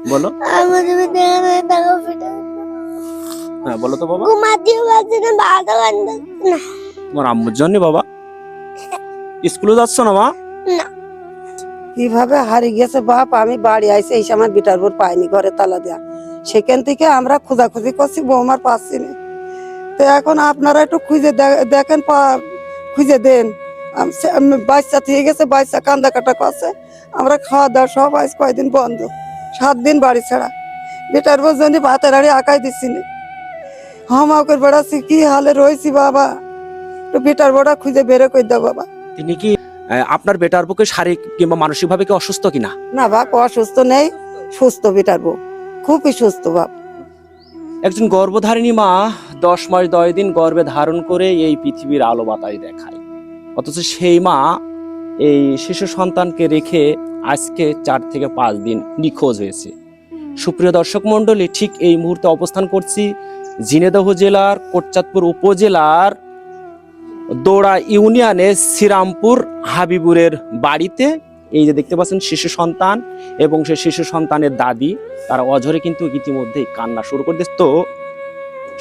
বলো। আমাদের টাকা পেটে হ্যাঁ বলো তো বাবা। ঘুমাতেও পারছি না, ভাতও খাইতে না। তোমার আম্মুর জন্য বাবা? স্কুলে যাচ্ছ না মা? না, কিভাবে হারিয়ে গেছে বাপ, আমি বাড়ি আইসি এই সময় বিটার বোর পাইনি, ঘরে তালা দেয়া। সেখান থেকে আমরা খোঁজাখুঁজি করছি, বৌমার পাচ্ছি না। তো এখন আপনারা একটু খুঁজে দেখেন, খুঁজে দেন। বাচ্চা থেকে গেছে, বাচ্চা কান্দা কাটা করছে। আমরা খাওয়া দাওয়া সব আজ কয়দিন বন্ধ, 7 দিন বাড়ি ছাড়া। বেটার বোর জন্য ভাতের হাড়ি আঁকাই দিচ্ছি না, হামাকের বেড়াচ্ছি, কি হালে রয়েছি বাবা। একটু বেটার বোটা খুঁজে বের করে দাও বাবা। তিনি কি আপনার বেটার পক্ষে শারীরিক কিংবা মানসিক ভাবে কি অসুস্থ কিনা? না বাপ, অসুস্থ নেই, সুস্থ বেটার বউ, খুবই সুস্থ বাপ। একজন গর্ভধারিণী মা 10 মাস 10 দিন গর্ভে ধারণ করে এই পৃথিবীর আলো বাতাস দেখায়, অথচ সেই মা এই শিশু সন্তানকে রেখে আজকে 4 থেকে 5 দিন নিখোঁজ হয়েছে। সুপ্রিয় দর্শক মণ্ডলী, ঠিক এই মুহূর্তে অবস্থান করছি ঝিনাইদহ জেলার কোটচাঁদপুর উপজেলার দোড়া ইউনিয়নের শ্রীরামপুর হাবিবুরের বাড়িতে। এই যে দেখতে পাচ্ছেন শিশু সন্তান এবং সেই শিশু সন্তানের দাদি, তারা অঝরে কিন্তু ইতিমধ্যেই কান্না শুরু করে দিচ্ছে। তো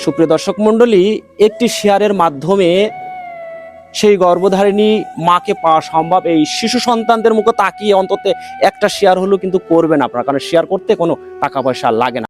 সুপ্রিয় দর্শক মণ্ডলী, একটি শেয়ারের মাধ্যমে সেই গর্ভধারিণী মাকে পাওয়া সম্ভব। এই শিশু সন্তানদের মুখে তাকিয়ে অন্তত একটা শেয়ার হলেও কিন্তু করবেন আপনারা, কারণ শেয়ার করতে কোনো টাকা পয়সা লাগে না।